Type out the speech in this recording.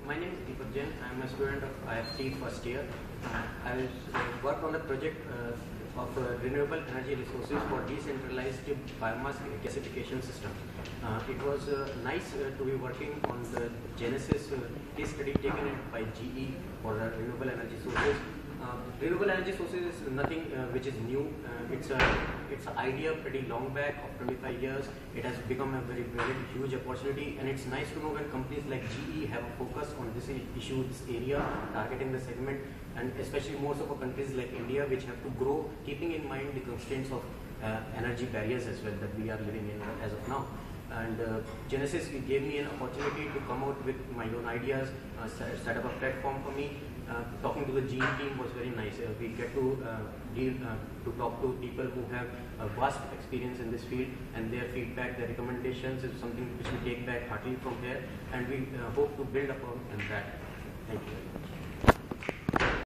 My name is Deepak Jain. I am a student of IFT first year. I worked on a project of renewable energy resources for decentralized biomass gasification system. It was nice to be working on the Genesis case study taken by GE for renewable energy sources. Renewable energy sources is nothing which is new. It's an idea pretty long back of 25 years. It has become a very huge opportunity, and it's nice to know when companies like GE have a focus on this issue, this area, targeting the segment, and especially most of our countries like India, which have to grow, keeping in mind the constraints of energy barriers as well that we are living in as of now. And Genesis gave me an opportunity to come out with my own ideas, set up a platform for me. Talking to the GE team was very nice. We get to talk to people who have a vast experience in this field, and their feedback, their recommendations is something which we take back heartily from here, and we hope to build upon that. Thank you very much.